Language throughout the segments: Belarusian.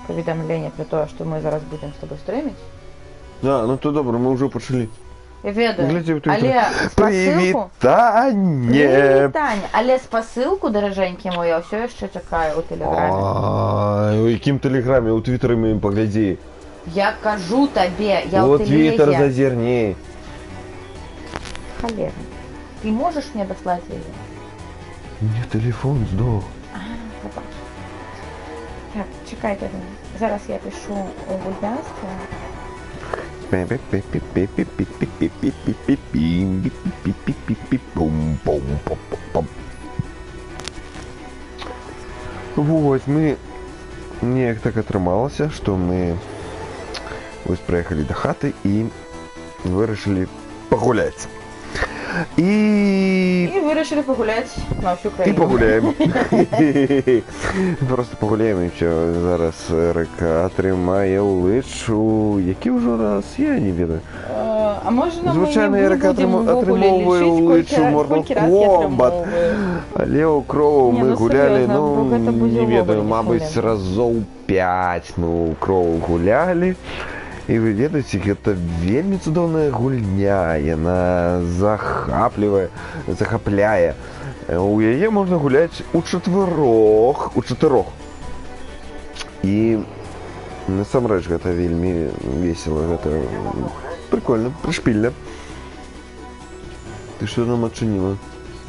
паведамленне про тое, што мы зараз будзем з тобой стрыміць. А, ну то добра, мы ўжо пачалі. Я ведаю, Глядзі, але спасылку... Прывітанне! Але спасылку, даражэнькі мой, я ўсё яшчэ чакаю ў тэлеграме. У якім тэлеграме? У твітары мы ім паглядзі. Я кажу табе, я ў У твітар тэлезе. зазірні. Халерна. Ты можаш мне даслаць яе? Мне тэлефон здох. Папа. Так, чакайте. Зараз я пишу у гульбянстве. Вот, мы... Неяк так атрымалася, што мы вось прыехалі да хаты і вырашылі пагуляць. І вырашылі пагуляць на ўсю краіну. І пагуляем. Просто пагуляем і ўсё. Зараз Эрыка атрымае ўлычу. Які ўжо раз? Я не ведаю. А можна мы звычайна не Эрыка будзем атрымоўвае ўлычу Mortal Kombat. Але ў Кроу мы гулялі, ну, не ведаю, мабыць, разоў 5 мы ў Кроу гулялі. І вы ведаеце, гэта вельмі цудоўная гульня, яна захапляе. У яе можна гуляць у чатырох. І насамрэч гэта вельмі весела, гэта прикольна, прышпільна. Ты што нам адчыніла?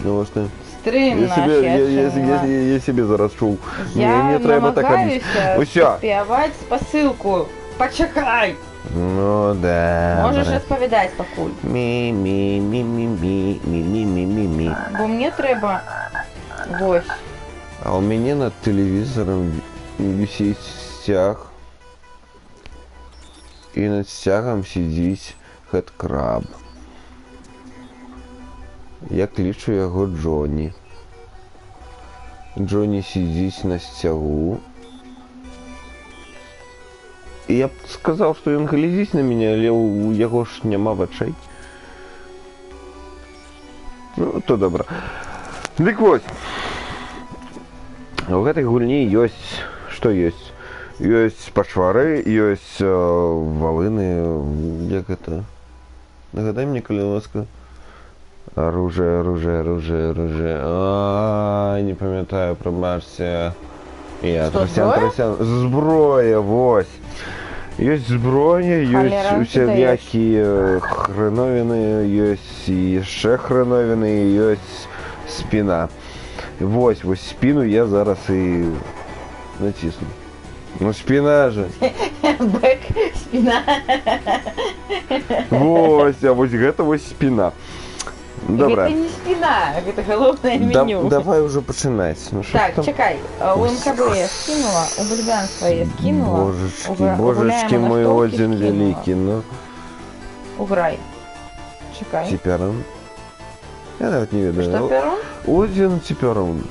Навошта? Стрым наш я себе зараз чуў. Я намагаюся спяваць спасылку. Пачакай! Ну да. Можаш распавядаць пакуль. Ми. Бо мне трэба вось. А у мяне над тэлевізарам вісіць сцяг. І над сцягам сидзіць хэдкраб. Я клічу яго Джоні. Джоні сидзіць на сцягу. І я б сказаў, што ён глядзіць на мяне, але у яго ж няма вачэй. Ну, то добра. Дык вось. У гэтай гульні ёсць... Што ёсць? Ёсць пачвары, ёсць валыны... Як гэта? Нагадай мне, калі ласка. Оружие. Не памятаю, прабачце. Трасян. Зброя, вось. Ёсць зброя, ёсць усялякія хреновіны, ёсць яшчэ хреновіны, ёсць спіна. Вось спіну я зараз і націсну. Ну спіна же. Бэк, спіна. Вось, а вось гэта вось спіна. Добра. Гэта не спіна, гэта галоўнае меню. Давай уже пачынаць. Так, чакай, у МКБ я скінула, у бульвянства я скінула. Божечки мой, один великий, ну. Уграй. Чакай. Ці Перун? Я нават не ведаю. Што Перун? Один ці Перун.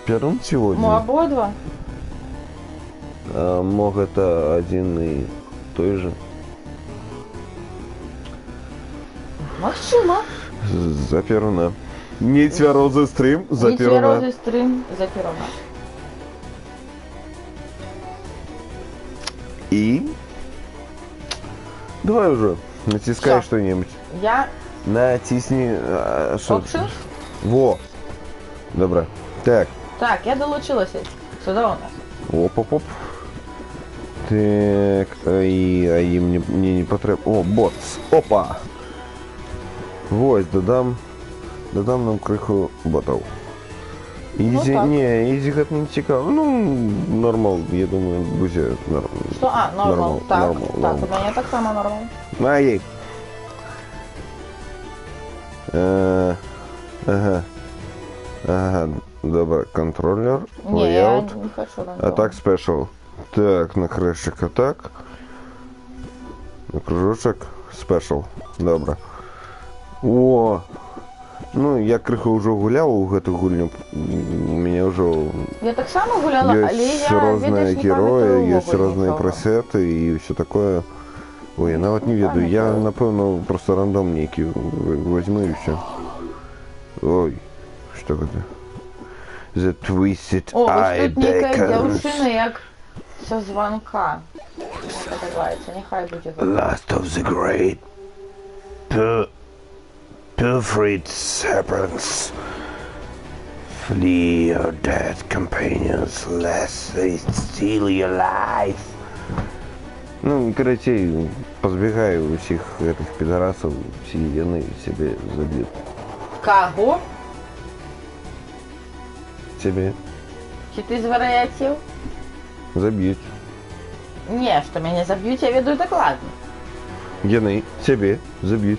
Перун ці Один? Мо абодва. Мог это один и той же. Магчыма. За Перуна. Не цвярозы стрым, за Не Перуна. цвярозы стрым, за Перуна. И? Давай уже, натискай что-нибудь. Я... Натисни... Options? Во. Добро. Так. Так, я долучилася. Сюда у нас. Оп-оп-оп. Так, и мне не потреб... О, ботс. Опа. Вось, додам нам крыху ботов. Изи, ну, не, изи гэта не цікаво. Ну, нормал, я думаю, будзе нормал. Что? А, нормал. Так, нормал. У меня так само нормал. Ай. Ага, добре, контроллер, layout, не хочу атак special. Так, на хрещик атак, на кружочек special, добре. О, ну я крыху уже гулял у гэту гульню, у меня уже я так само гуляла, але есть я, разные видиш, герои, есть разные пресеты и все такое. Ой, я нават не ведаю, я напэўна просто рандом нейкі возьму и все. Ой, что это? The Twisted О, ось Eye тут некая Beckons. дівчина, як со звонка. Як це називається? Нехай буде. Last of the great pilfered serpents. Flee your dead companions, lest they steal your life. Ну, короче, позбегаю всех этих пидорасов, все яны себе забьют. Кого? Тебе Чи ти зворотів? забьют. Ні, що мене заб'ють, я веду докладно. Яны тебе забьют.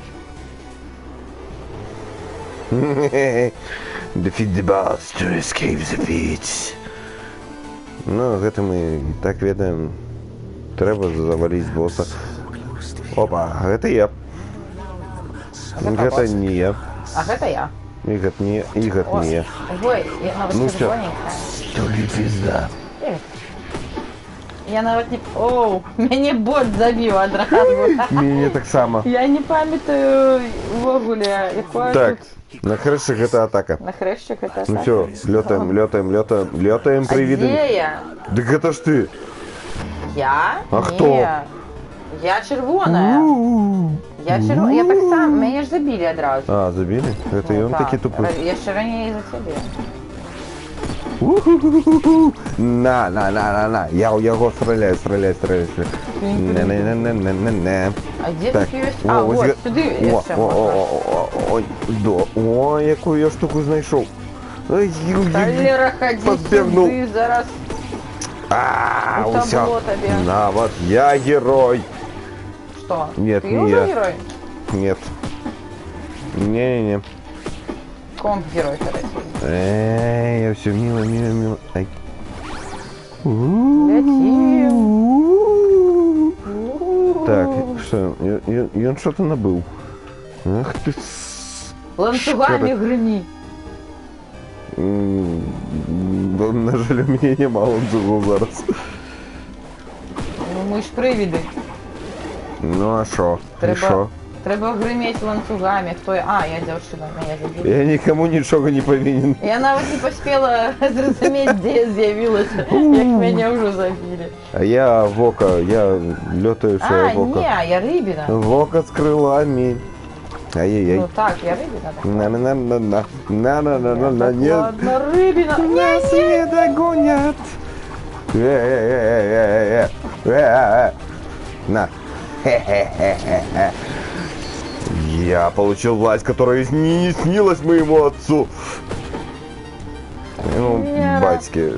Defeat the boss to escape the pit. Ну, гэта мы так ведаем. Треба завалить босса. Опа, гэта я. Гэта не я. А гэта я. І гэта не, і гэта не я. Ой, я навіть Ну всё. червоненька. Тобі пізда. Я навіть не... Оу, мене бот забив одразу. Мені так само. Я не пам'ятаю вогуля, якою Так, тут на хрестик гэта атака. на хрещик это Ну все, летаем, А привидим. где я? Так это ж ты. Я? А Ні. хто? Я червона. Я червона. Я так сам, мене ж забили одразу. А, забили? Это и он Так, таки тупой. Я ще раніше за тебе. На. Я у его стреляю. Не. А де Так, тут є? А, ось вот, я- сюди я ще можу. О, яку я штуку знайшов. Ой, Талера, ходи подбегнул. сюди, зараз. А, Ну, там всё. было тебе. На, вот, я герой. Что? Нет, Ты не уже я. герой? Нет. Не. Комп герой, короче. Я все мимо. Ай. Летим. Так, что, и он что-то набыл. Ах ты... Ланцюгами грыми. На жаль, у меня немало дзугов зараз. Ну, ми ж привіди. Ну а шо? И шо? Треба гриміти ланцюгами. Хто я? А, я дівчина, мене забили. Я никому ничего не повинен. Я навіть не поспіла зрозуміти, де я з'явилася, як мене вже забили. А я Вока, я летающая А, Вока. ні, я рибіна. Вока с крылами. Ай-яй-яй. Ну так, я рибіна. Так. На, нет. Ладно, рибіна. Нас не догонят. На. Я получил власть, которая не снилась моему отцу. Ну, Вера. батьки.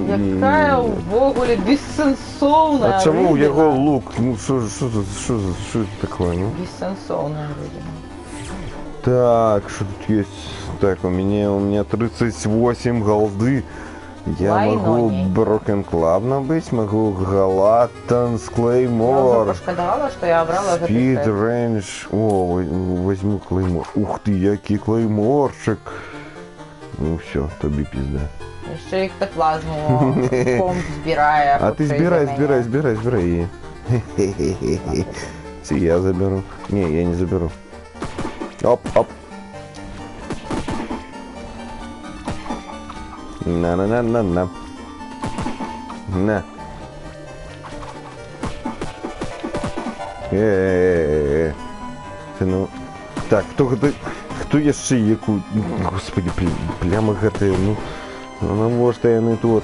Яка ввогуле безсенсовна А чому рибіна. його лук? Ну, що це таке, ну? Безсенсовна рибіна. Так, что тут есть? Так, у меня 38 голды. Я Why могу not? Broken Club набыть, могу Galatans Я вже Claymore, пошкодувала, що я обрала Speed этот Range. О, возьму Claymore. Ух ты, який Клейморчик. Ну все, тобі пизда. Ще й плазму комп збирає. А ты збирай її. Це я заберу. Не, я не заберу. Оп. На. На. Це ну. Так, хто яшчэ яку... Господи, пляма гэтая, ну... Ну, может, я не тут.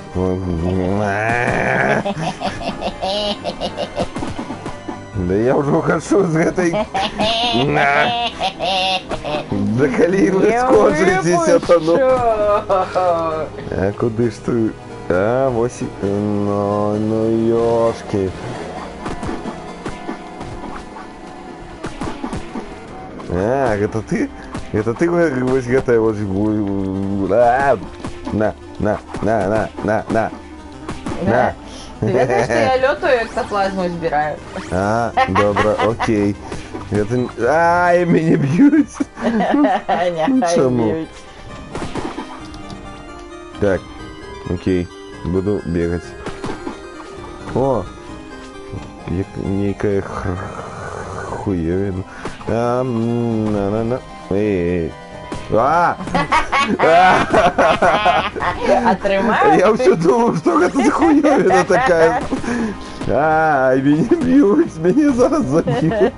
Да я уже ухожу с этой... Да коли вы скончитесь, это ну... А куды ж ты? А, 8... Ну, ёшки. А, это ты? Это ты вот это вот... На. Да. Ти знаєш, що я льотаю, ектоплазму збираю. А, добре, окей. Это... Ай, меня бьют. Нехай чому? б'ють. Так, окей. Буду бегать. О! Некая хуевина. На. Эй. А! Атрымаю? Я все думал, что это за хуйня такая. Ай, меня бьют, меня зараз забьют.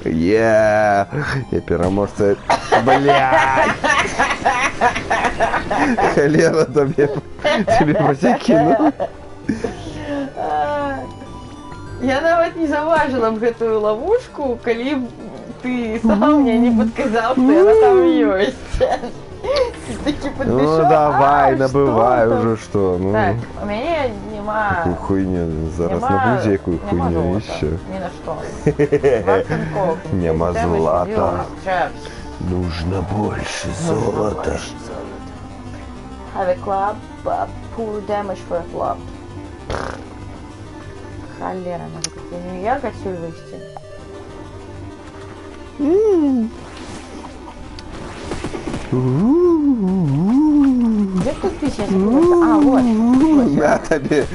Я переможца. Блядь. Холера тебе просекину. Я нават не заважила б гэтую ловушку, калі б ты сам мне не подказал, что она там есть. Ну давай, набывай уже что. Так, у меня нема... Такую хуйню, зараз набуди якую хуйню и все. Ни на что. Нема злата. Нужно больше золота. Have a club, poor damage for a club. Холера, надо как-то не ярко отсюда вывести. Где тут писать? А, вот. На тебе.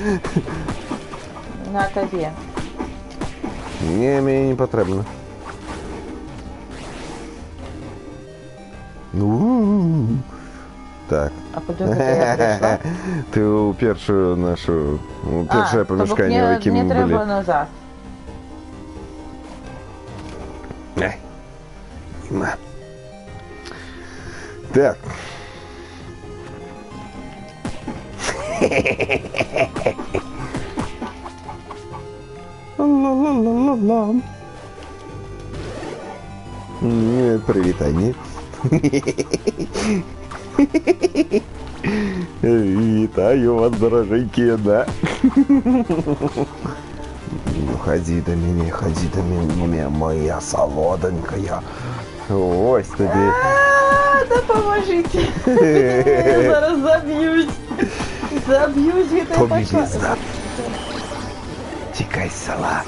На тебе. Не, мне не потрібно. Так. А куди я прийшла? Ти у першу нашу, перше помешкання, в якому ми були. Мені треба назад. Так. Ла-ла-ла-ла-ла. Привітання. Вітаю вас, дорогенькие, да? Ходи до меня, моя солоденькая. Ось тобі. Да поможите. Меня зараз забьют. Забьют, это пошла. Тікай з села.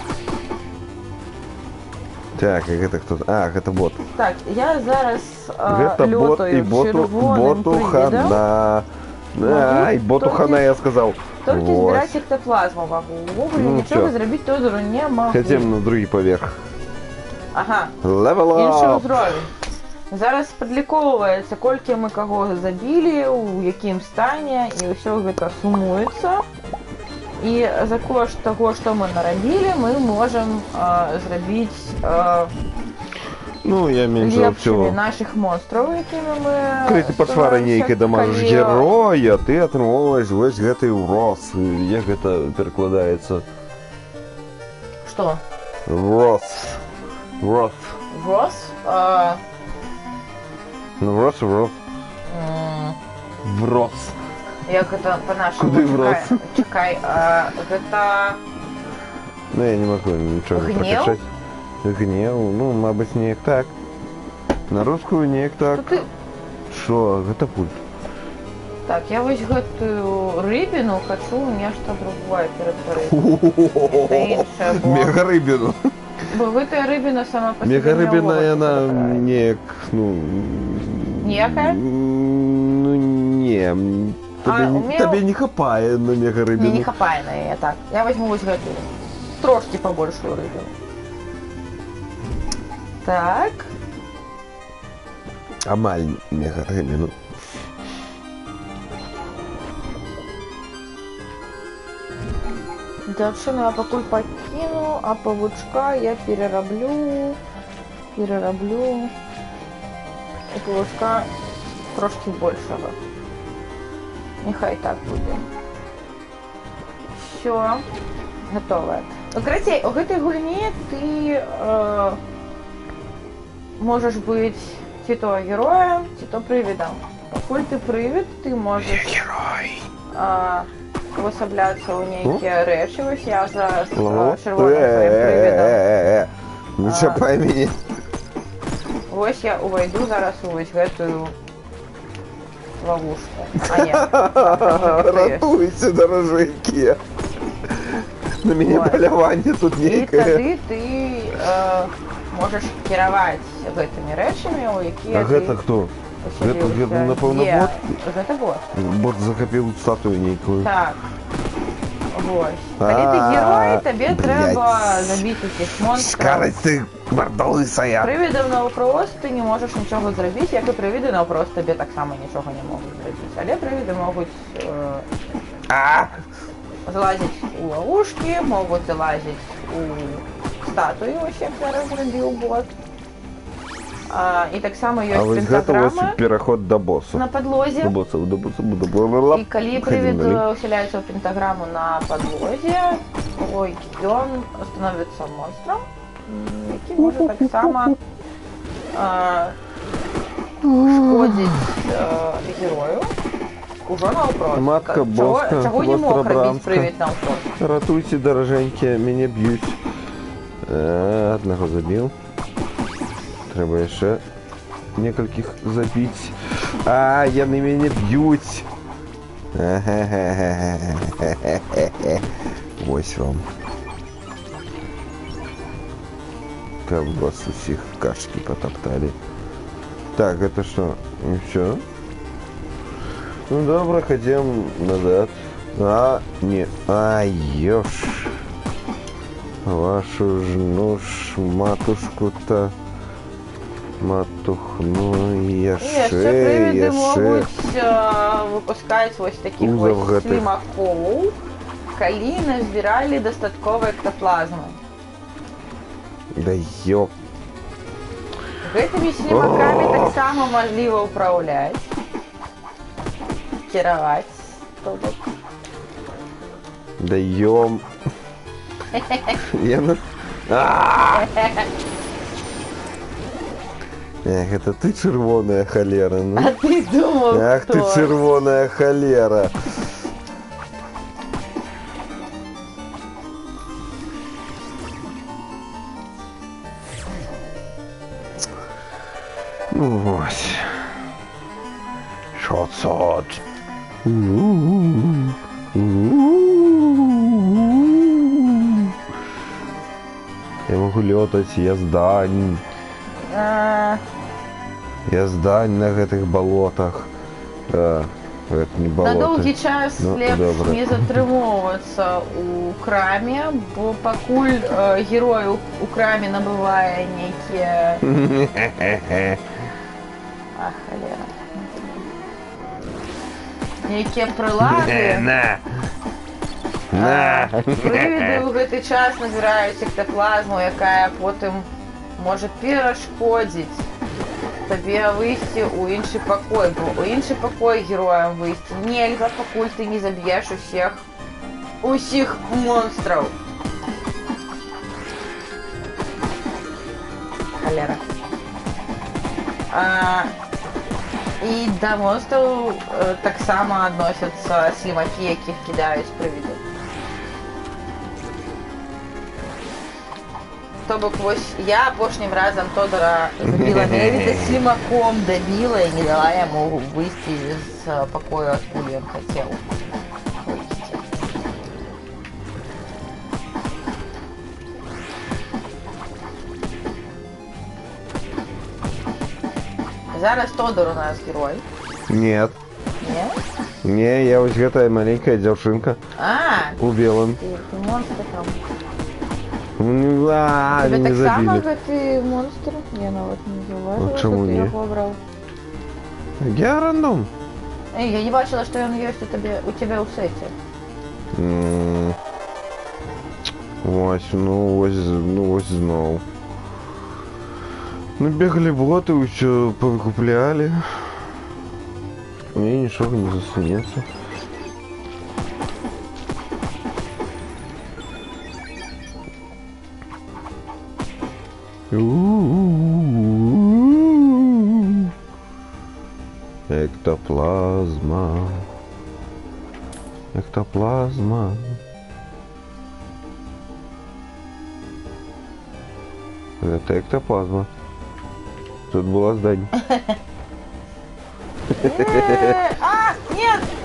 Так, а гэта кто? А, гэта бот. Так, я зараз гэта бот і боту хана. Ай, боту хана я сказал. Только збирать эктоплазму могу. Вовремя ничего зробить тоже не могу. Хотим на другий поверх. Ага. Level up. Інший узровень. Зараз падліковуецца, колькі мы каго забілі, у якім стане, і ўсё гэта сумуецца. І за кошт таго, што мы нарабілі, мы можам зрабіць лепшымі наших монстраў, якімі мы... Калі ты пачала ранейкай дамажыш героя, ты атрымоўваеш вось гэты ўрос. Як гэта перакладаецца? Што? Рос. Рос. Рос? Ну, врос. Врос. Як гэта па-нашаму? Куды врос? Чакай, гэта... Ну, я не могу нічого прокачать. Гнев? Ну, мабуть, неяк так. На русскую неяк так. Шо? Гэта пульт. Так, я вось гэтую рыбіну хочу нешта другое ператварыць. Мегарыбіну. Бо гэтая рыбіна сама па сабе мегарыбіна, яна неяк, ну... Ніякая? Ну, не. Табе не хапае на мегарыбіну. Мне не хапае на яе, так. Я возьму вось гэтую. Трошки побольшую рыбіну. Так. Амаль мегарыбіну. Дзяўчыну я пакуль пакіну, а павучка я перараблю. У павучка трошки большага. Нехай так будзе. Всё. Гатовае. Карацей, у гэтай гульні ты можаш быць ці то героем, ці то прывідам. Пакуль ты прывід, ты можаш увасабляцца ў нейкія рэчы. Вось я зараз чырвоным сваім прывідам. Не чапай мяне. Вось я увайду зараз у вось гэтую ловушку. А не. Ратуйся, дороженькие. На меня поляванне тут некое. І тады ты можаш кіраваць гэтымі рэчамі, у якія ты... А гэта хто? Гэта, напэўна, бот? Гэта бот. Бот захапіў статую нейкую. Так. Вось. Калі ты герой, табе трэба забіць усіх монстраў. Скарость ты мордолысая. Прывідам наўпрост ты не можаш нічога зрабіць, як і прывіды наўпрост табе таксама нічога не могуць зрабіць. Але прывіды могуць залазіць у ловушкі, могуць залазіць у статуі, вось як зараз зрабіў бот. І таксама ёсць пентаграма пераход да босса. На падлозе. Да босса. І калі прывід усяляецца ў пентаграму на падлозе, то ён становіцца монстрам, які можа таксама шкодзіць герою. Ужо наўпрост. Матка боска, чаго не мог рабіць прывід наўпрост. Ратуйце, даражэнькія, мяне б'юць. Аднаго забіў. Трэба яшчэ некалькіх забіць. Яны мяне б'юць. Вось вам. Каб вас усіх кашкі потопталі. Так, это что? И все? Ну добро, ходим назад. Не. Ёж. Вашу ж нож, матушку-то. Матухну яшчэ. Прывіды могуць выпускаць вось такіх вось слімакоў, калі назбіралі дастаткова эктаплазмы. Да ёп. Гэтымі слімакамі таксама мажліва ўпраўляць, кіраваць. Да ём. Эх, это ты чырвоная холера, ну? А ты думал, ах, ты чырвоная холера. Ну, вось. Шот-сот. Я могу лётать, я здань. Я здань на гэтых балотах. Это не болото. На доўгі час лепш не затрымоўвацца ў краме, бо пакуль герой у краме набывае нейкія... холера. Нейкія прылады. Прывіды ў гэты час назіраюць эктаплазму, якая потым можа перашкодзіць табе выйсці ў іншы пакой, бо ў іншы пакой героям выйсці нельга, пакуль ты не заб'еш усіх монстраў. Холера. І да монстраў таксама адносяцца слімакі, якіх кідаюць прывіды. То бок, вось я апошнім разам Тодора забіла менавіта слімаком, дабіла і не дала яму выйсці з пакою, адкуль ён хацеў выйсці. Зараз Тодор у нас герой. Нет. Нет? Не, я вось гэтая маленькая дзяўчынка. У белым. Ты монстр там. Тебе так само гэты монстр? Я нават не заўважыла, што ты яго абраў. Я рандом. Я не бачыла, што ён ёсць у цябе ў сеце. Вось, ну вось зноў. Ну бегалі боты, ўсё павыкуплялі. Мне нічога не засунецца. Эктоплазма. Эктоплазма. Это эктоплазма. Тут была здание.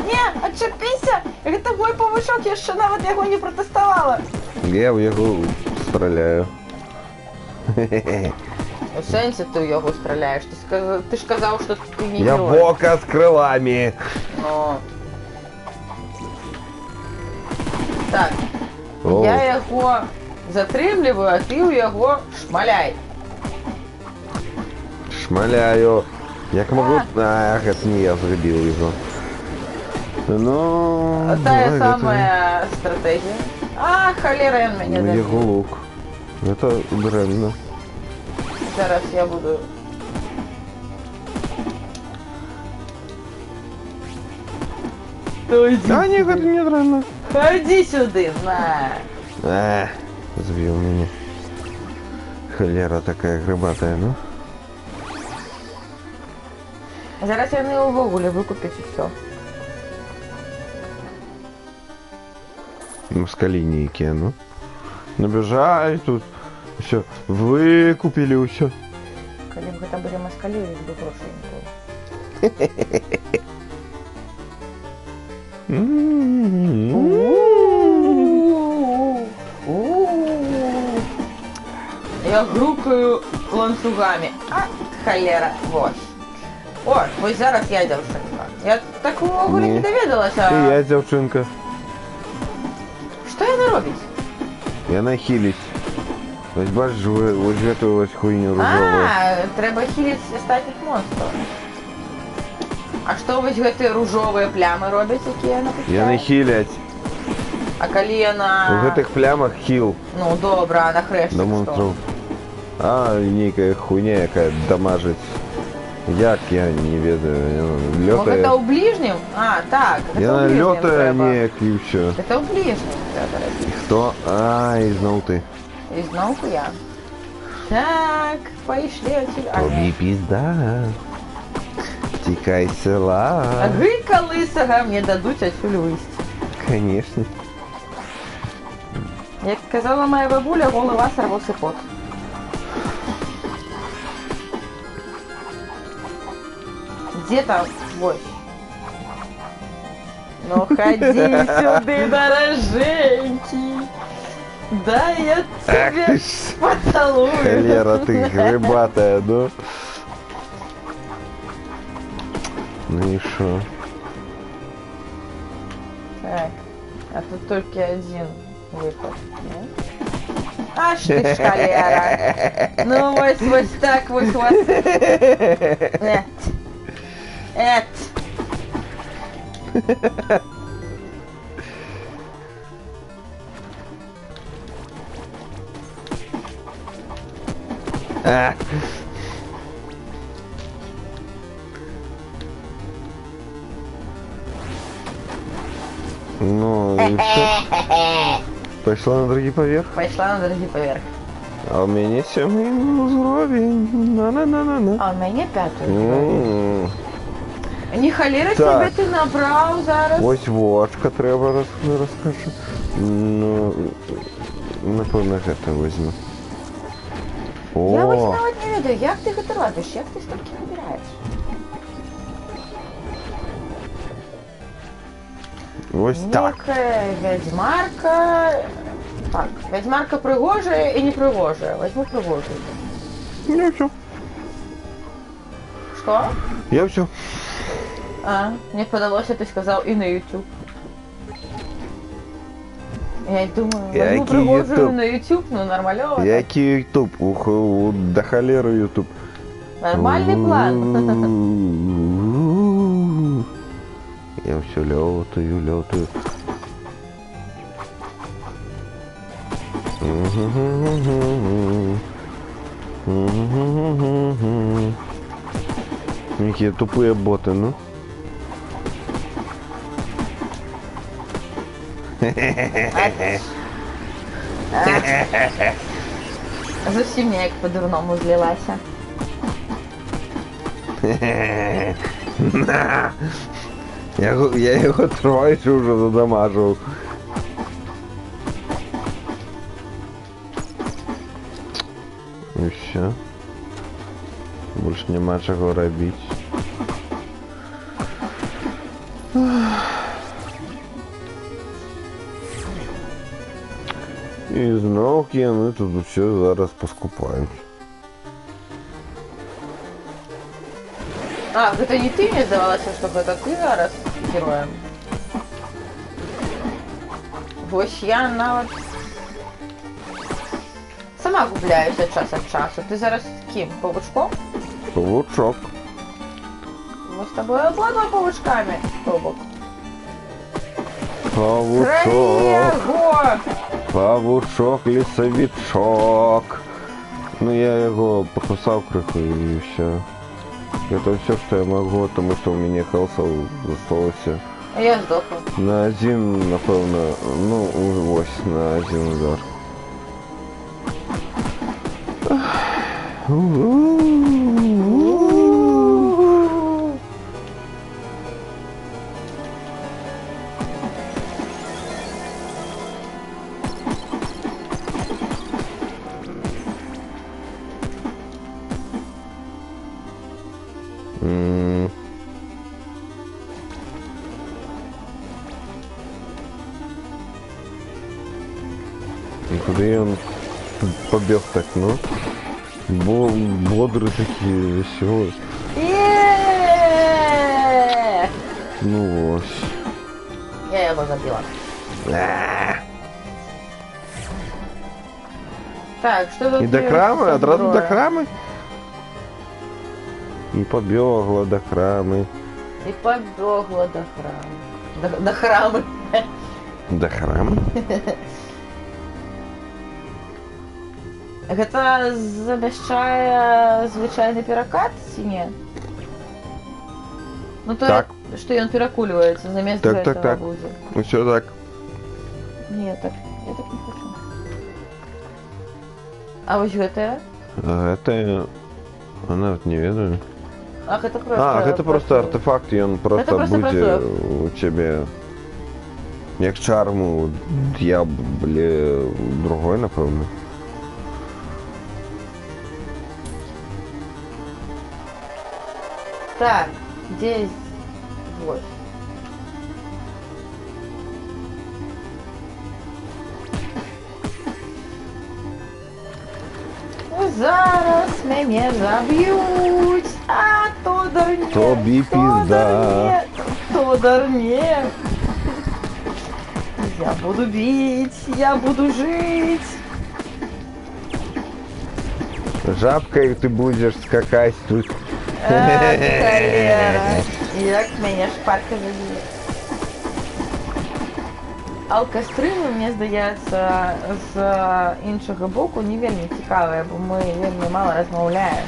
Нет, отчепися! Это мой павышок, я ще нават яго не протестовала. Я в яго страляю. У сэнсе ты яго страляешь? Ты ж казаў, что ты не я герой. Я бока с крылами. Но... Так, О. я яго затрымліваю, а ты ў яго шмаляй. Шмаляю. Як могу... А, гэта не я зрабіў його. Ну... Тая самая стратегія. А, холера, ён мяне забіў. Яго лук. Гэта дрэнна. Зараз я буду... А, не, гэта не дрэнна. Ходи сюды, на. Збіў мяне. Холера такая грыбатая, ну. Зараз яны ўвогуле выкупяць усё. Москалі нейкія, ну. Набежай тут. Всё, выкупілі ўсё. Калі б гэта былі маскалі, іх бы грошай не было. Я грукаю ланцугами. А, холера, вось. О, вось зараз я дзяўчынка. Я так увогуле не даведалася. І я дзяўчынка. Што яна робіць? Яна хіліць. Вось бачиш, вось гэтую вось хуйню ружовую. А, трэба хіліць астатніх монстраў. А што вось гэтыя ружовыя плямы робяць, якія яна пускае? Яны хіляць. А калі яна... У гэтых плямах хіл. Ну, добра, а на хрэшце Да што? монстраў. А, нейкая хуйня, якая дамажыць. Як, я не ведаю. Мо гэта ў бліжнім? А, так. Яна лётае неяк і ўсё. Гэта ў бліжнім трэба рабіць. Хто? А, і зноў ты. І зноўку я. Так, пайшлі адсюль. Тобі пізда. Тікай з села. Гыка лысага мне дадуць адсюль выйсці. Конечно. Як казала моя бабуля, голы вас рвосы пот. Где там? Вось. Ну ходи сюда, дороженький. Да, я тебя поцелую. Холера, ты грибатая, ну. Ну и шо? Так, а тут только один выход, нет? Аж ты шкалера. Ну вось так вось вас. Нет. Эт. Ну и все. Пошла на другий поверх. Пошла на другий поверх. А у меня 7 уровень. На-на-на-на-на. А у меня 5 уровень. Не холера Так. себе ты набрал зараз. Ось вошка треба розкажу. Ну, напевно, гэта возьму. Я вось О, нават не ведаю, як ти гэта робиш, як ти стільки набираєш? ось так. Некая ведьмарка. Так, ведьмарка пригожая і не пригожая. Возьму пригожую. Я все. Що? Я все. А, мне подалося, ти сказав і на YouTube. Я й думаю, возьму Який пригожую YouTube? на YouTube, ну нормальово. Який ютуб? Ух, до холеры ютуб. Нормальний план. Я все лётаю. Какие тупые боты, ну. Зовсім я як по-дурному злилася. Я його тройче вже задамажив. І все. Больше нема чого робити. І знов ми тут все зараз поскупаємо. А, это не ты мне здавалося, что это ты зараз героем? Вось я нават сама губляюся час ад часу. Ты зараз кім? Павучком? Павучок. Мы с тобой обладаем павучками, Тобок. Павучок. Павучок, лесовичок. Ну, я его покусал крыху и все. Это все, что я могу, потому что у меня хелса засталося. А я сдохла. На один, напевно, ну, ось, на один удар. Куда он побег так, ну? Бодрые такие, веселые. Ну вот. Я его забила. Так, что тут? И до храма, одразу до храма? И побегла до храма. И побегла до храма. До храма. До храма? Гэта замяшчае звычайны перакат ці не? Ну то так. Што ён перакульваецца замест так, гэтага так. будзе. Усё так. Не, так, я так не хочу. А вось гэтая? Гэта... Она вот не ведаю. Ах, это просто... гэта просто артефакт, і ён просто будзе у цябе... Як чарму д'ябле другой, напэўна. Так, здесь вот. Зараз мяне заб'ють, а Тодар не. Тобі пізда. Тодар не. Я буду бить, я буду жить. Жабкой ты будешь скакать тут. Холера. Як мяне шпарка заб'є. Алкастрымы, мне здаецца, з іншага боку не вельмі цікавыя, бо мы вельмі мала размаўляем.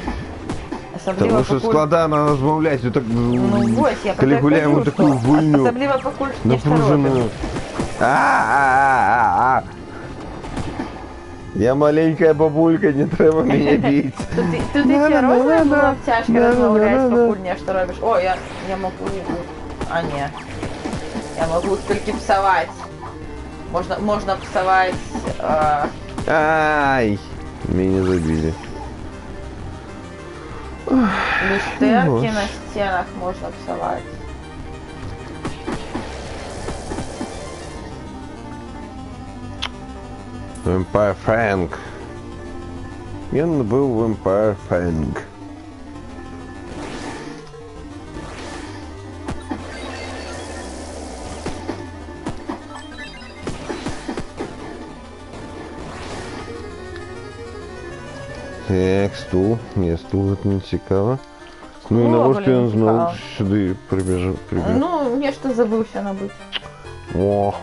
Потому что складана размаўляць, вот так, ну, вось, я калі гуляем вот такую гульню. Асабліва пакуль што нешта напружаную. Я маленькая бабулька, не трэба меня бить. Тут і серьезно было цяжка размаўляць, пакуль нешта робіш. О, я могу... А, не. Я могу толькі псаваць. Можно псаваць... Ай! Меня забили. Люстерки на стенах можно псовать. Vampire Fang. Ён был Vampire Fang. Так, стул. Ні, стул это не цікаво. Ну і навошта ён зноў сюди прибіг? Ну, нешта забыўся набыць. О.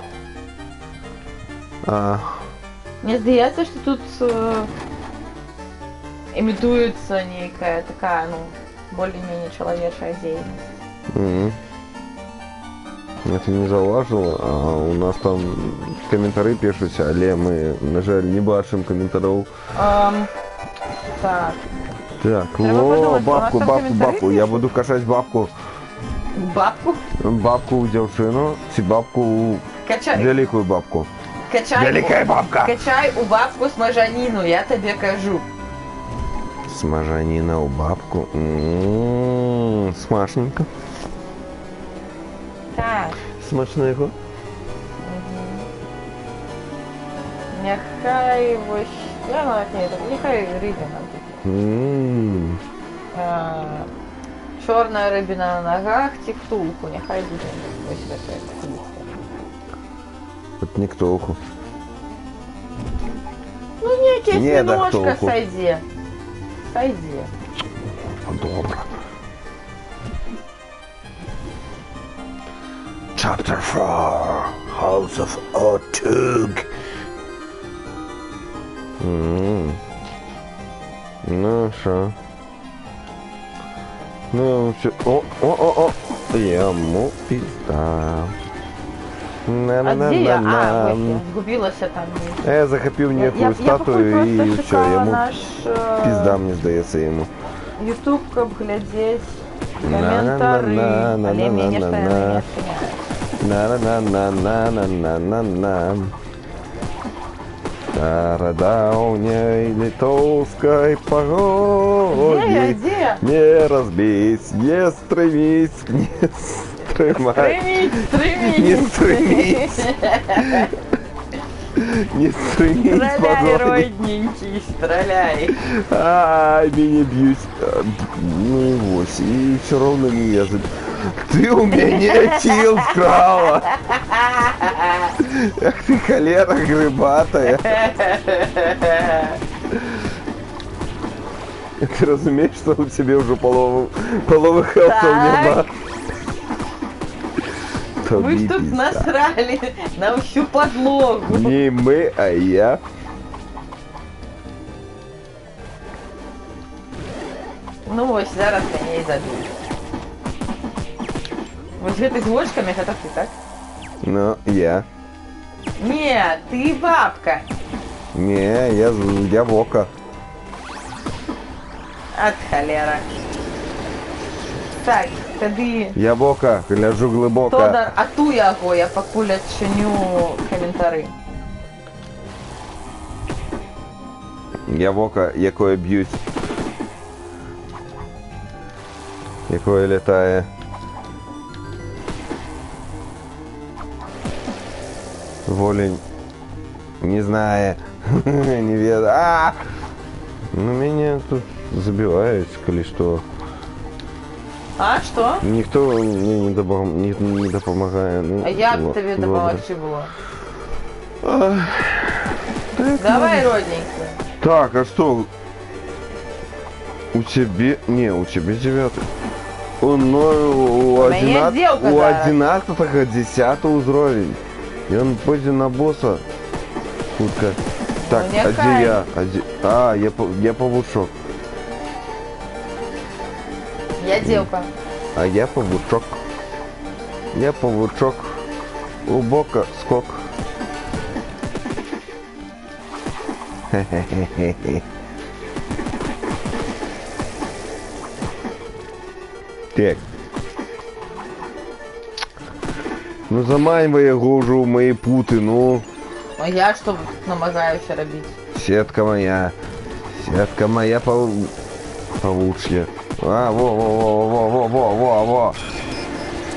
Мне здаецца, што тут імітуецца нейкая такая, ну, более-менее чалавечая дзейнасць. Я не заўважыла, а у нас там каментары пішуць, але мы, на жаль, не бачым каментароў. Так. Так, о, бабку, я буду качаць бабку. Бабку? Бабку ў дзяўчыну, ці бабку ў вялікую бабку. Вялікая бабка! Качай у бабку смажаніну, я табе кажу. Смажаніна ў бабку? Смачненько. Так. Смачненько. Няхай вось... Я нават не ведаю, няхай рыбіна будзе. Чорная рыбіна на ногах ці ктулку, няхай будзе вось гэтая ктулка. Хоть ніхтоху. Ну, некий Не, осьминожка, дохтоху. сойди. Сойди. Добре. Chapter 4. House of Otug. Ну, що? Ну, все. О. Ему пизда. А где я? А, вот я сгубилась там. Я захопив Я некую статую просто и все, шукала ему наш пизда, мне здається, ему. YouTube, каб глядеть комментарии. Але мне нечто не На-на-на-на-на-на-на-на. Стародавней литовской пороги. Где? Не разбись, не стремись, не стремай. Не стремись. Не стремись, Стреляй, пожалуйста. родненький, стреляй. Ай, меня бьют. Ну и вот, и все равно не я. Ты у меня килл вкрала. Ах ты холера грибатая. Ты разумеешь, что у тебя уже половых хелсов нема? Мы ж тут насрали на всю подлогу. Не мы, а я. Ну ось, зараз мяне і заб'юць. Вось гэты з вочкамі, гэта ты, так? Ну, я. Не, ты бабка. Не, я Вока. От холера. Так, тады... Я Вока, ляжу глибоко. Тодар, ату яго, я пакуль адчыню каментары. Я Вока, якое б'юсь. Якое літає. Волень не знаю. Не ведаю. Ну меня тут забивают, коли что. А, что? Никто мне не допомагает. Ну, А як ладно, тобі ладно. допомогти було? Так, Давай, родненький. Так, а что? У тебя... Не, у тебя 9. У меня сделка, у да. 11-го 10 уровень. И он пойдет на босса. Хутко. Так, Ну, а где я? Я павучок. Я девка. А я павучок. Я павучок. У бока скок. Хе-хе-хе-хе. Так. Ну заманивай його вже у мої пути, ну. А я что намагаюся робити? Сетка моя. Сетка моя павучья. А, во.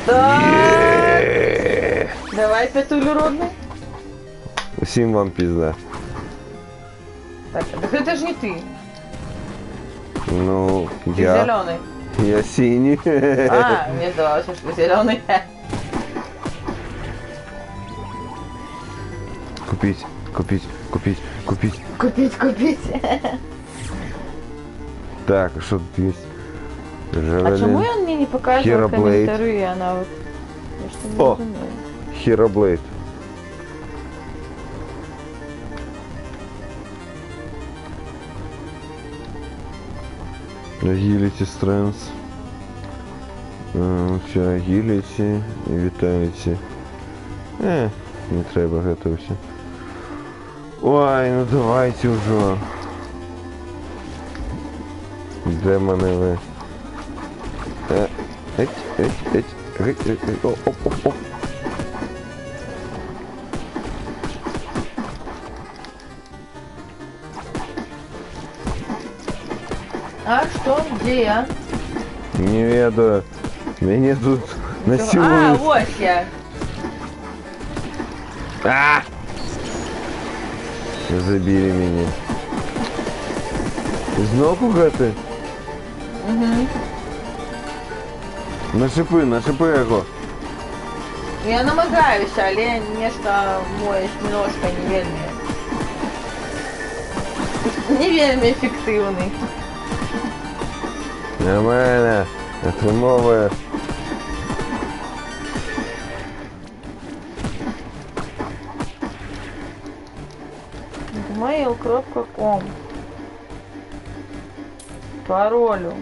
Так, Е-е-е. давай пятулю родный. Всім вам пизда. Так, так это же не ты. Ну, Ты я. зеленый. Я синий. А, мне казалось, что ты зеленый. Купить. Купить. Так, а что тут есть? А чему он мне не показывал Hero Blade. комментарии, она вот... Я что не О. разумею. Хероблейд. Agility Strength. Все, Agility і Vitality. Не треба гэта все. Ой, ну давайте уже. Демони ви. Оп. А что? Где я? Не ведаю. Меня тут А, насилуют. вот я. Забили меня. Знову гати? Угу. На шипи його. Я намагаюся, але нешта мой немножко не вельмі эффективный. Нормально. Отрымовываю. Mail.com. Паролю.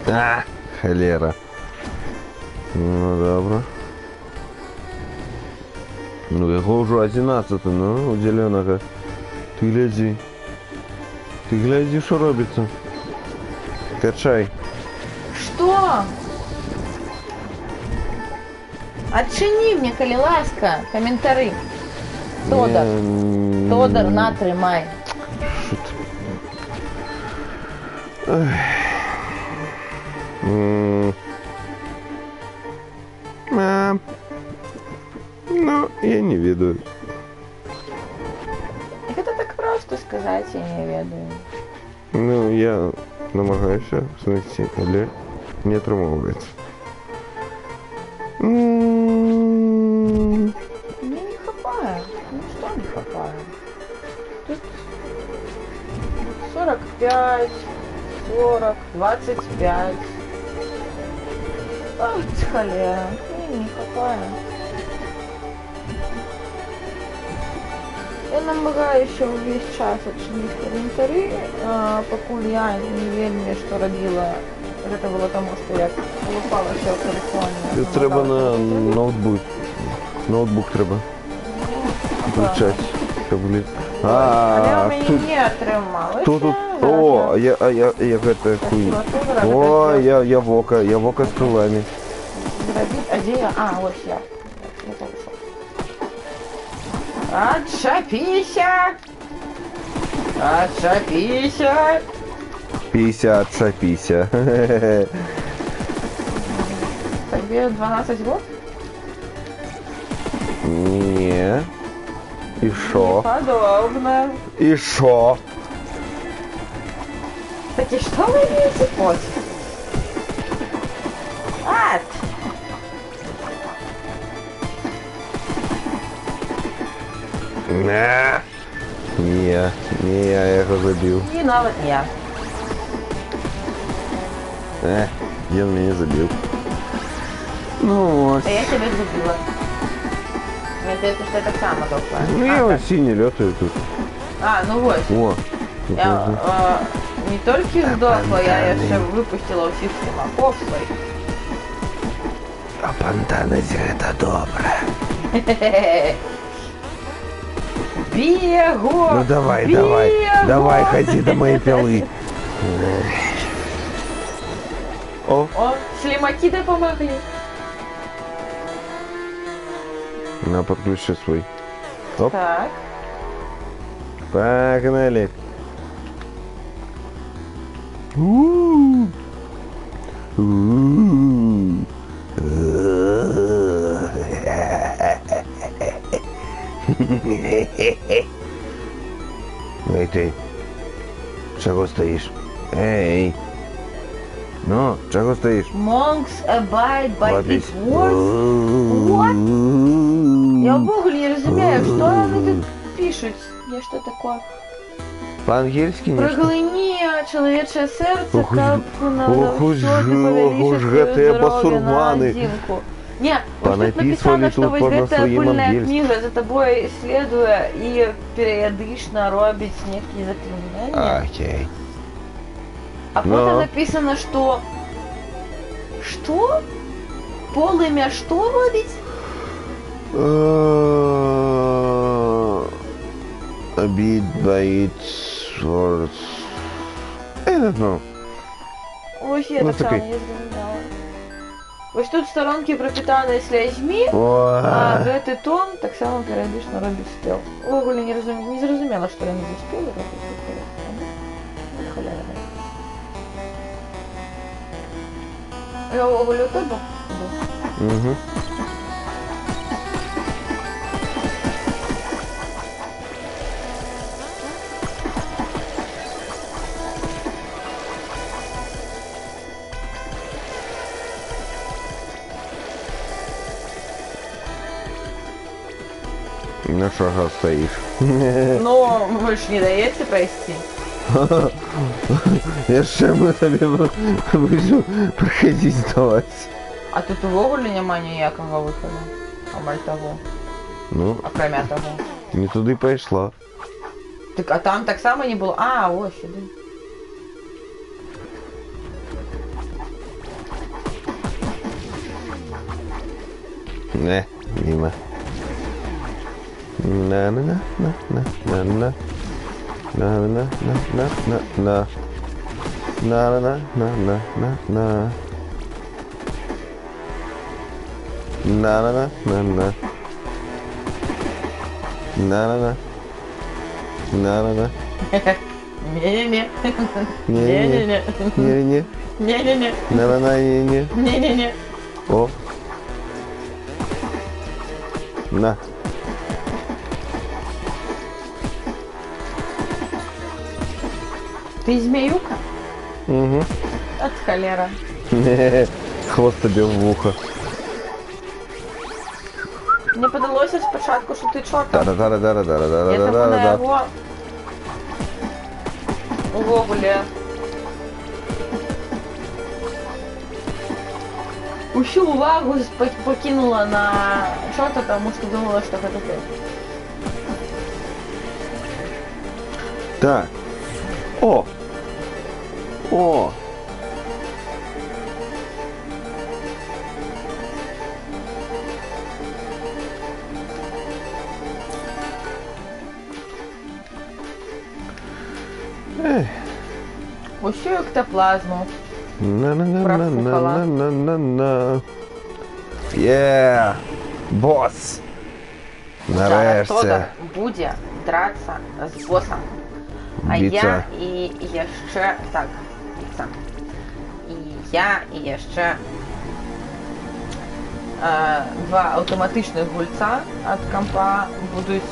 А, холера. Ну, добро. Ну, яго ўжо 11, ну, у зелёнага. Ты гляди. Ты гляди, что робится. Качай. Что? Отчини мне, коли ласка, комментарий. Тодор. Тодор, натрымай. Шут. Ну, я не ведаю. Это так просто сказать, я не ведаю. Ну, я намагаюся знайти, але не атрымоўваецца. Мне не хапает. Ну что не хапает? Тут 45, 40, 25. Ах, холера. Мне не хапает. Я намагаюся увесь час адчыніць каментары, пакуль я не вельмі што рабіла. Гэта было таму, што я лупалася ў тэлефоне. Трэба на ноутбук. Ноутбук трэба включаць. Але ў мяне не атрымалася. Тут, о, я гэта хуй. О, я вока з крылами. Зрабіць, а дзе я? А, ось я. Не павышаў. Отшапися! Отшапися! 50, шапися. Тебе 12 год? Не. И шо? Подобно. И шо? Так и что вы имеете против? Ад! Не, я його забив. И навіть я. Він мене забив. Ну ось. А я тебя забила. Мне кажется, что это само дохла. Ну я ось синий летаю тут. А, ну вот. О. Я не только сдохла, я еще выпустила всех слимаков своих. А пантанець гэта добра. Бегу! Ну давай, бегу! давай, ходи до моей пилы. О, слимаки-то помогли. на, подключи свой. Оп, Так. погнали. Эй, ты, чего стоишь? Эй, ну, чего стоишь? Monks abide by its words. What? Я в Google не разумею, что они тут пишут. Я что такое? По-ангельски не что? Проглыни человечее сердце, как на ох ж гэтыя басурманы. Не, тут написано, что вот эта пыльная книга за тобой следуя и периодично робить некие заклинания. Окей. А потом написано, что... Что? Полымя что робить? Abide by its words. I don't know. Ось я так само не зрозумела. Ось тут сторонки пропитані слязьми, а гэты тон так само періодично робить спел. В Google не зрозумела, що вони за спіли робить. Холера. Я в Google тут був? Угу. На шага стоишь. Ну, вы ж не даете пройти. Яшчэ мы табе будзем праходзіць даваць. А тут увогуле няма ніякага выходу. Амаль таго. Ну, Акрамя таго. не туды пайшла. Так, а там таксама не было. А, ось сюди. Не, мимо. На-на-на-на-на-на-на. На-на-на-на-на-на. На-на-на-на-на-на. На-на-на-на-на. На-на-на. На-на-на. Не-не-не. Не-не-не. Не-не-не. Не-не-не. На-на-на, не-не. Не-не-не. О. На. Ты змеюка? Угу. От холера. Хвост тобі в вухо. Мне подалося спочатку, що ти чорта. Я тому на Та-да-да-да-да-да-да-да-да-да. його увогуле усю увагу покинула на чорта, тому що думала, що це ти. Так. О! О! Ей. Усю ектоплазму. На-на-на-на-на-на-на-на. Є! Бос! Зараз Нарешті. Тодор буде драться з босом. А Біться. я і ще... Так, біться. І я, і ще... Два автоматичних гульця від компа будуть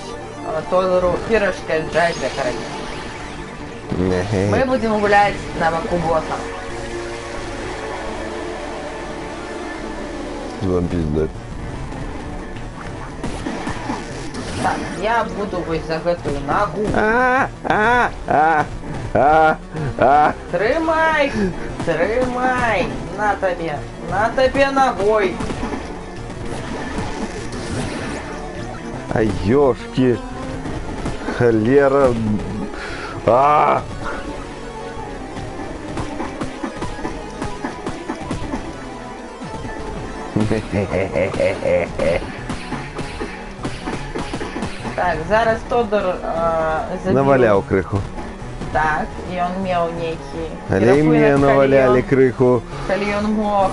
Тодору перешкоджати для королів. Ми будемо гуляти на боку боса. Вам пиздать. Так, я буду ось за гэту ногу. Тримай! Тримай! На тебе ногой! А ёшки! Холера! Так, зараз Тодор забіл. Наваляў крыху. Так, і он меў нейкі... Але і мне навалялі крыху. Калі ён мог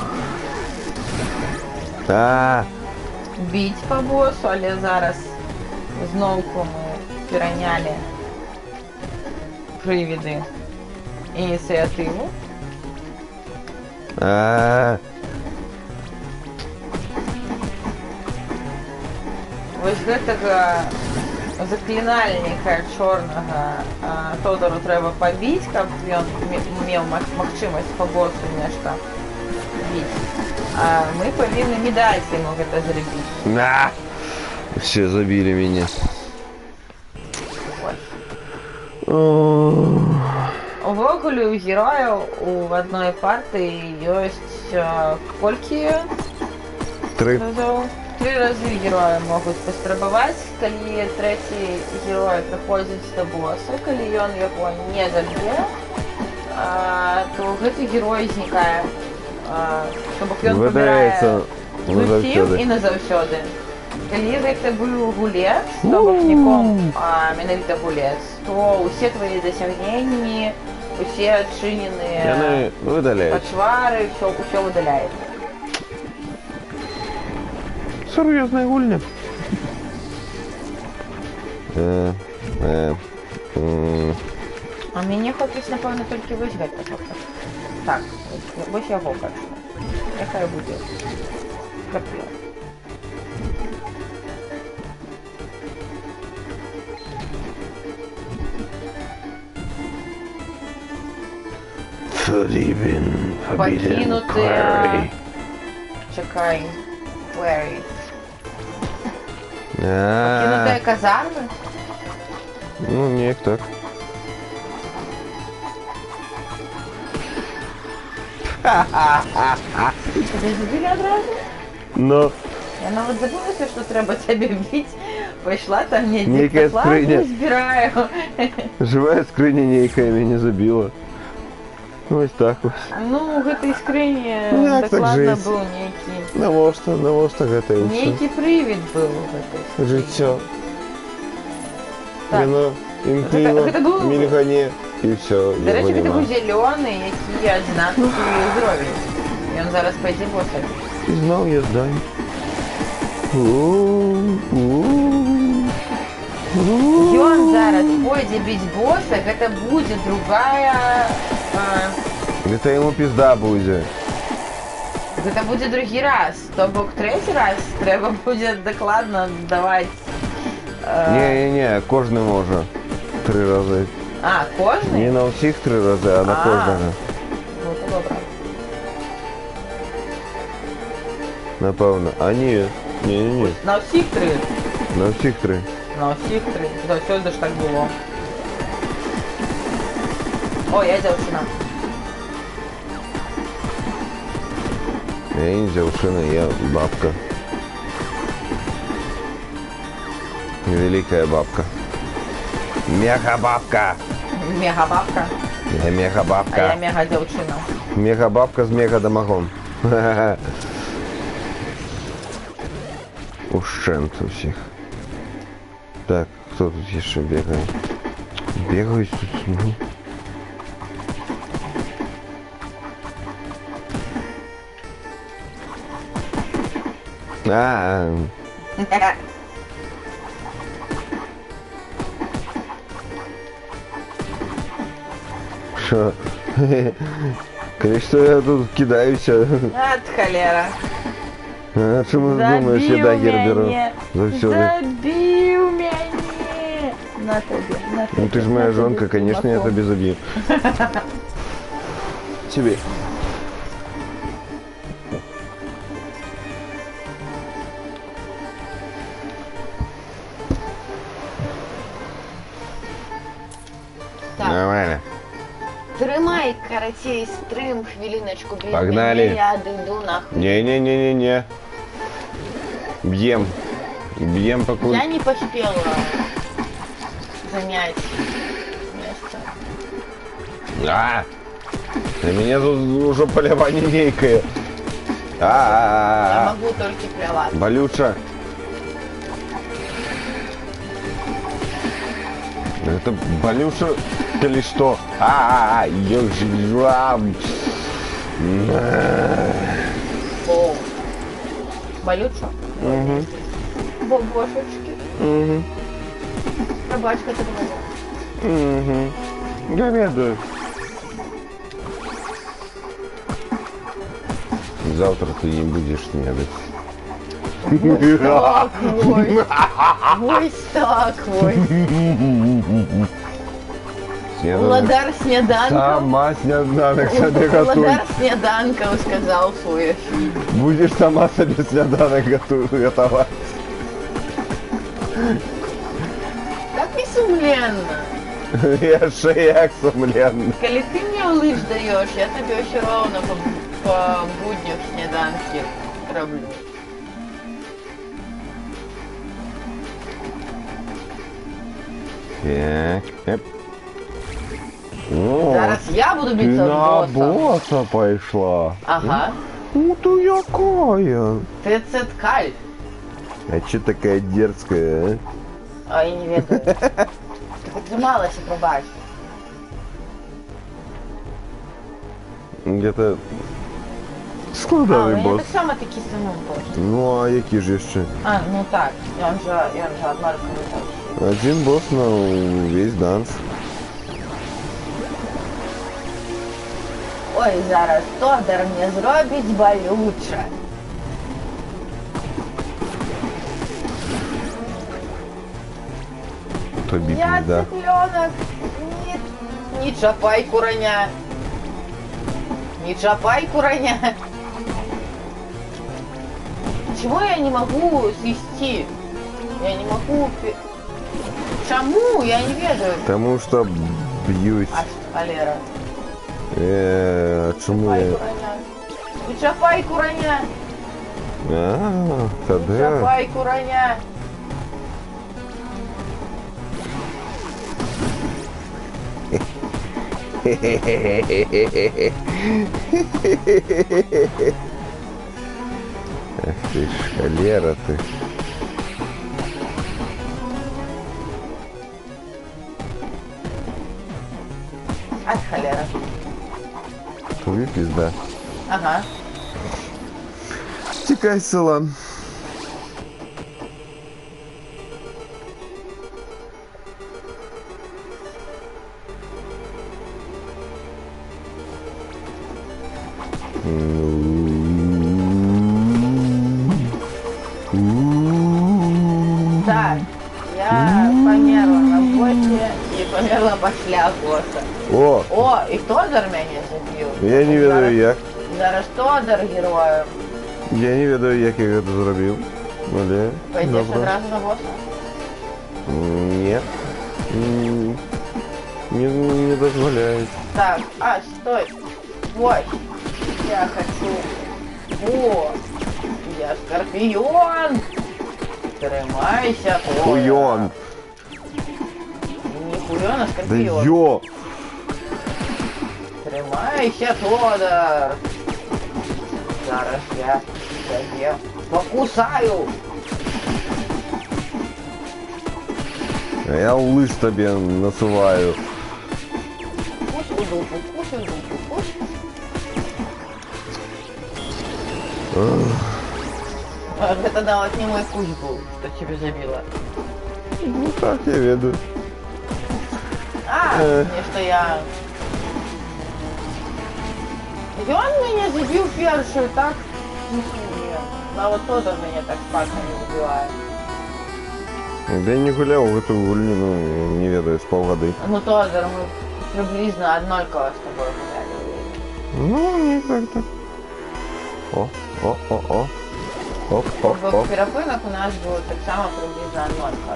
біць па босу, але зараз зноўку мы перанялі прывіды ініцыятыву. Вось гэтага заклінальніка чорнага Тодору трэба пабіць, каб ён меў магчымасць па босу нешта біць. А мы павінны не даць яму гэта зрабіць. Все забілі мяне. Увогуле у герояў у адной партыі ёсць колькі разоў? 3 разы героі могуць паспрабаваць, калі трэці герой прыходзіць да боса, калі ён яго не заб'е, то гэты герой знікае. То бок ён памірае зусім і назаўсёды. Калі гэта быў гулец, то бок ніком менавіта гулец, то ўсе твае дасягненні, усе адчыненыя пачвары, ўсё выдаляецца. Серьезная гульня. А мяне хопіць, напэўна, толькі вось гэта. Так, вось яго хочу. Якая будзе? Капля. Покинутыя... Чакай. Query. Покинутые казармы? Ну, неяк так. Тебе забили одразу? Но Я навіть забулася, що треба тебе бити. Пішла там, не Некая скриня. дикоплавку збираю. живая скрыня нейкая меня забила. Ось так ось. Ну, в этой скрине Ну, як так докладно жить? был некий... Навошта гэта і ўсё. Некий привид был в этой скрине. Жыццё. Так. Яно імкніва, Гэта было- мільгане, і ўсё. До речі, яго гэта нема. був зелений, який 11 уровень. І він зараз пойде боса. І зноў я здаю. І він зараз пойде бить боса, гэта буде другая... Гэта яму пізда будзе. Гэта буде другий раз. То бок третій раз треба буде докладно давати... Не, кожны можа. 3 разы. А, кожний? Не на ўсіх 3 разы, а на А. кожнага. Ну, то добре. Напэўна. А не. Не. На всіх 3. На ўсіх 3. На всіх 3. Да, сьогодні ж так було. О, я дівчина. Я не дзяўчына, я бабка. Великая бабка. Мега-бабка. Мегабабка. Я А я мега-бабка. мега дівчина. Мега-бабка з мега-дамагом. Ушчэнт усіх. Так, хто тут яшчэ бегае? Бегаюць тут, ну. Що? Конечно, я тут кидаюся. От холера. А чому ти думаєш, я дагер беру? Завсёды. Забил меня. На тебе, на тебе. Ну ты же моя на тебе, жонка, конечно, я кулаком. тебе забью. Тебе. Так, Нормально. тримай, каратей, стрим, хвилиночку. Без Погнали. меня я дойду нахуй. Не-не-не-не-не. Бьем. Бьем покуда. Я не поспела занять место. А! На меня тут уже полевание некое. Я могу только плевать. Болюча. Это Болюша или что? О. Болючо? Угу. Бобошечки. Угу. Собачка ты говорила. Угу. Я ведаю. Завтра ты не будешь снедать. Ось так, ой. Ось так, ой. Владар сніданка. Сама сніданок собі готуй. Владар сніданка сказав своє. Будешь сама себе сніданок готовать. Так і сумленно. Я ще як сумленно. Коли ти мені лиш даєш, я тобі все равно по буднях сніданки роблю. Так, оп. О, Зараз я буду ты биться на з боссом. босса пошла. Ага. Ну ты якая. Ти це ткаль. А че такая дерзкая, А я не ведаю. Ти потрималася, пробач. а? Где-то А, складовий мені босс. так само такі самим босс. Ну а які ж ще? А, ну так. Я вже одна рекомендація. Один босс на весь данс. Ой, зараз Тодор мені зробить болюче. Тобі Я пізда. цыпленок. Не чапай, кураня. Не чапай, кураня. Почему я не могу свести? Я не могу... Чему? Я не ведаю. Потому что бьюсь. А, холера. Чему я... И чапайку роня. Тогда... Чапайку роня. Ах ты ж, холера ты. Ай, холера. Твою пизда. Ага. Текай, села. Так, я померла на боте и померла пошля босса. О, и Тодор меня забил. Я не ведаю як. Зараз Тодор героем. Я не ведаю, як я це зробив. Але... Пойдешь одразу на босса? Нет. Не дозволяет. Так, стой. Вот. Я хочу... О, я скорпион. Тримайся, Тодор. Хуйон. Не хуйон, а Да скорпион. ё. Тримайся, Тодор. Зараз я тебе покусаю. А я лыж тебе насуваю. Кусь у дупу, кусь у дупу, кусь. Это да, вот не мой кусь был, что тебе забило. Ну так, я веду. Не что я... И он меня забил першую, так? А вот тот он меня так паками убивает. Да я не гулял в эту гульню, ну, не ведаю, с полгоды. Ну Тодор, мы приблизно однолько с тобой гуляли. Ну, не как-то. О. Оп. В перепинок у нас было так само приблизно однолько.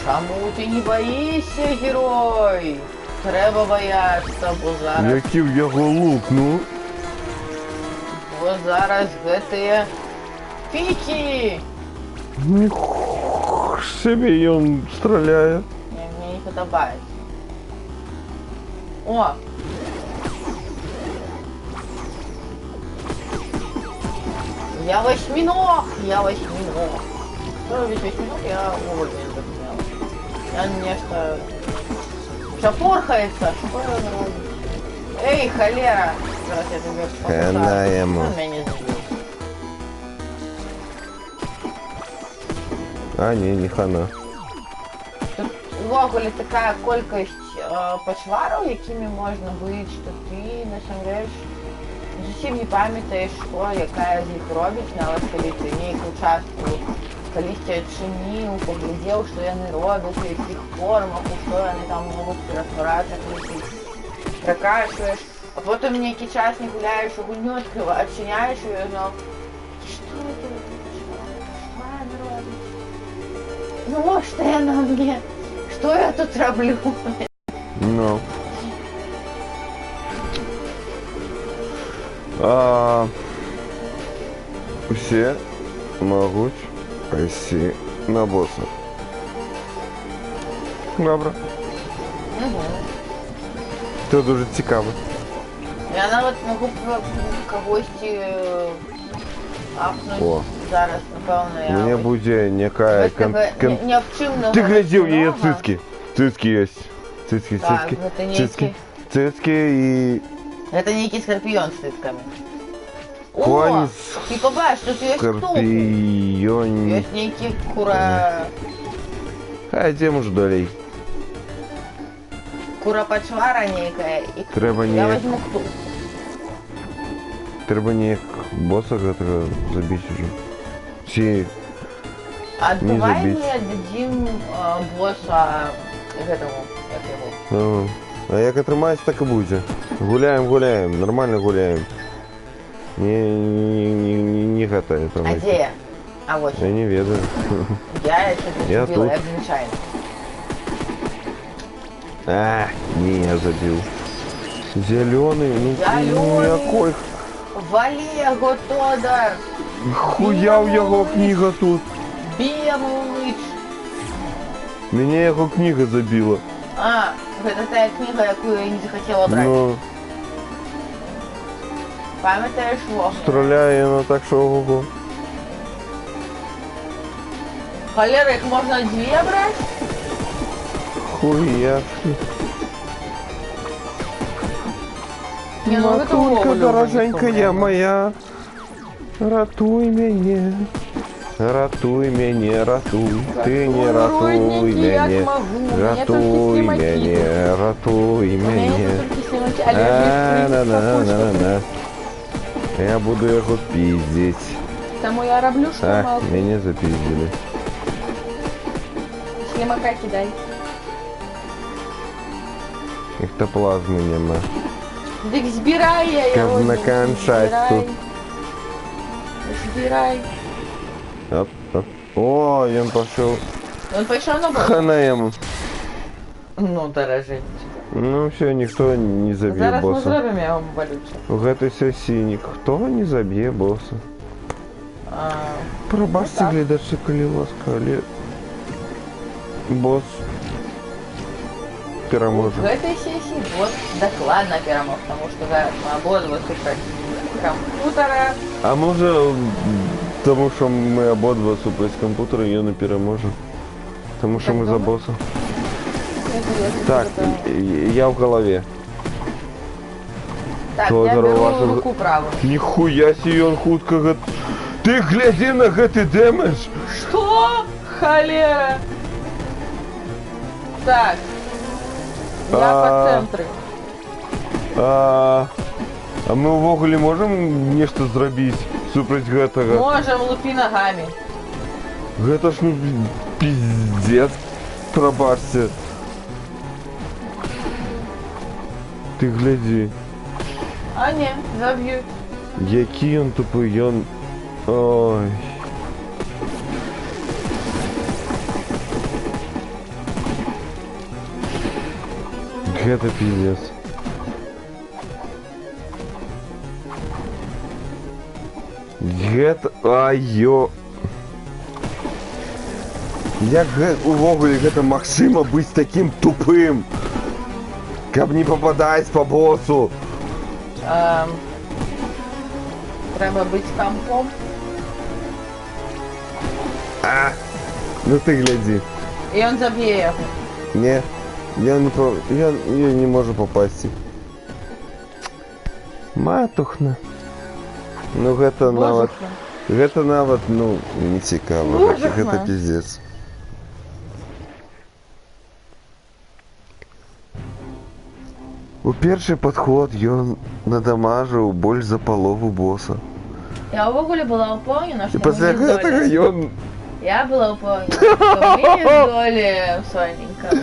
Чому ти не боїшся, герой? Треба боятися, бо зараз... Який в його лук, ну? Бо зараз гэты пики! Нихуя себе, и он стреляет. Мне не подобається. О! Я восьминог! Что ведь восьминог, я уволен запомнил. Я нечто... Что порхается? Что я народ? Эй, холера! Зараз я тебе покусаю. Хана ему. Он меня не забил. А, не хана. Тут увогуле така кількість почварів, якими можна бути, що ти, насамрэч, зовсім не пам'ятаєш, що, яка з них робить, навіть коли ти в нейку частку колись відчинив, поглядів, що вони роблять, у яких формах, у що вони там можуть перетворатися, коли ти прокачуєш. А потім некий час не гуляєш, у гульню відчиняєш і знов, що це? Що вони роблять? Ну, что я на мне? Что я тут роблю? Ну. Все могут пойти на босса. Добре. Це дуже цікаво. Я навіть можу когось апнуть. О. Зараз, напевно, я... Мне будет некая... Необчинного... Ты гляди, у нее цицки. Цицки есть. Цицки. Так, это некий... Цицки и... Это некий скорпион с цицками. Конь О, ты побачишь, тут есть туфли. Скорпион... Есть некий кура... А тем уж долей. Кура-почвара некая. И Треба я не... возьму кту. Треба не босса этого забить уже. Все... А не давай забить. мне дадим босса этому, как его. А як отримається, так і буде. Гуляем, нормально гуляем. Не гэта это. А где я? А вот. Я не ведаю. Я это Я забила, тут. я нечаянно. А, не, я забил. Зеленый, ну Зеленый. якой. Вали його, Тодор! Хуя в його книга тут. Белый. Меня його книга забила. А, это та книга, яку я не захотела брать. Ну, Пам'ятаєш вогонь? стреляє она так, что ого. Холера, их можно две брать? Хуяшки. Не, ну это Матулька Вова дороженькая любит, моя, ратуй меня. Ратуй меня, ратуй, ты не ратуй Родненький, як меня. могу. Мне Ратуй только снимать меня, ратуй У меня меня. есть только снимать, а я без На-на-на-на-на. Я буду его пиздить. Тому я роблю, что А, могу. меня запиздили. Слимака кидай. Эктоплазмы нема. Дик збирай я Как його. на Дик, коншать збирай. тут. Збирай. Оп, оп. О, он пошел. Он пішов на бок. Хана ему. Ну, дорожить. Ну все, никто не забьет Зараз ми босса. зробимо його болюче. В этой сессии кто не забьет босса. Пробачьте, так. глядачи, коли ласкали. Босс В переможет. этой сессии вот докладно перемог, потому что зараз мы обозвали супер компьютера. А може, тому що ми обидва супер з комп'ютера, я не переможу. Тому що Так ми за думаєш? боса. Так, я в голове. Так, Тодор, я беру ваша- руку правую. Ніхуя сі, он хутко гад... Ти гляди на гэты демедж! Что? Холера! Так. Я А. по центру. А ми ўвогуле можам нешта зрабіць супраць гэтага? Можем лупи ногами. Гэта ж ну пиздец. Прабачце. Ты гляди. А не, забьют. Які ён тупы, ён... Ой. Гэта пиздец. Гэта... Ай-ё... Як увогуле гэта магчыма быць таким тупым? Каб не попадаць по боссу. Треба быть компом. А, ну ты гляди. И он забьет его. Не, я не можу попасть. Матухна. Ну гэта нават, ну, не цікава. Божухна. Гэта пиздец. У першы падход ён надамажыў больш за палову боса. Я в огуле была упомнена, что І пасля мы без гэтага доли. ён... Я была упомнена, что мы без доли соненького.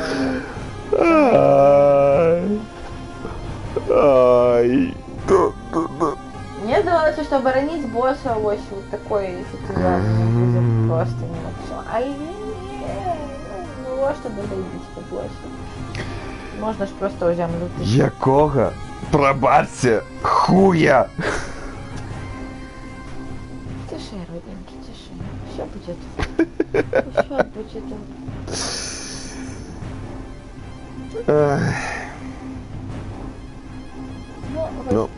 Ай. Мне здавалось, что оборонить босса вот такой эффективный будет просто не максимум. А нет, ну вот что добить по боссу. Можно ж просто у землю пить. Якога? Прабачце, хуя! Тише, родненький, тише. Все будет. Все будет. Ай. Ну,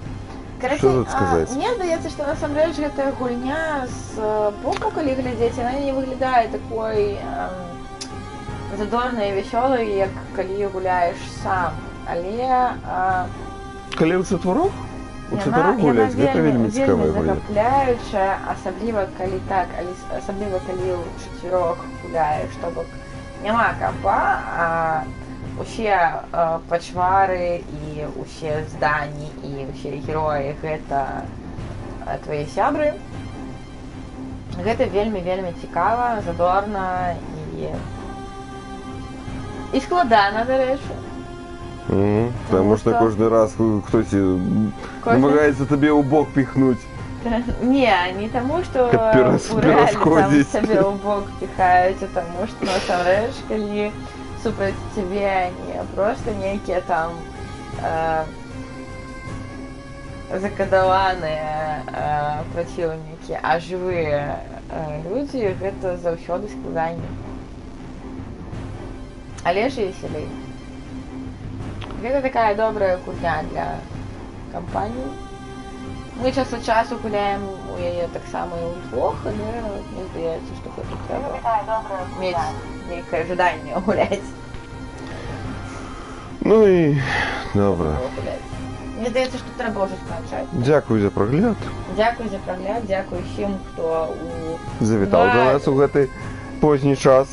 Короче, что тут сказать? Мне здаецца, что на самом деле гэтая гульня з боку, калі глядзець, она не выглядае такой задорнай і вясёлай, як калі гуляеш сам. Але калі ў чатварох? У чатварох гуляць, гэта вельмі цікавая гуля. захапляючая, асабліва калі так, асабліва калі ў чацвярох гуляеш, то бок няма кампа, а усе пачвары і усе здані і усе героі гэта твае сябры. Гэта вельмі цікава, задорна і складана, дарэчы. Потому что каждый раз кто-то намагается тебе у бок пихнуть. Не таму, што перасходзіць. сабе ў бок піхаюць, а таму што насамрэч, калі супраць цябе не проста нейкія там закадаваныя праціўнікі, а жывыя людзі, гэта заўсёды складаней. Але ж весялей. Гэта такая добрая гульня для кампаніі. Мы час ад часу гуляем у яе таксама і ўдвох, але мне здаецца, што гэта трэба мець нейкае жаданне гуляць. Ну і добра. Мне здаецца, што трэба ўжо сканчаць. Дзякуй за прагляд. Дзякуй за прагляд, дзякуй усім, хто завітаў да нас у гэты позні час.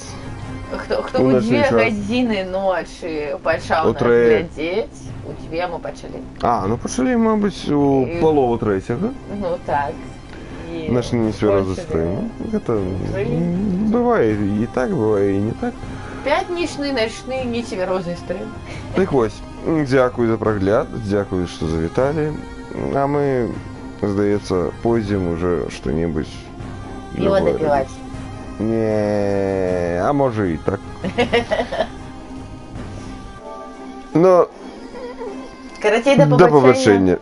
Хто ў 2 гадзіны ночы пачаў нас глядзець, у 2 мы пачалі. Ну пачалі, мабыць, у палову 3-го. Ну так. Начнем цвярозы стрым. Гэта бывае і так, бывае і не так. Пятнічны, начны, не цвярозы стрым. Так вось, дзякуй за прагляд, дзякуй, што завіталі. А мы, здаецца, пойдзем уже што-небудзь. Піва дапіваць. Не, а можа і так. Ну, карацей, да пабачэння.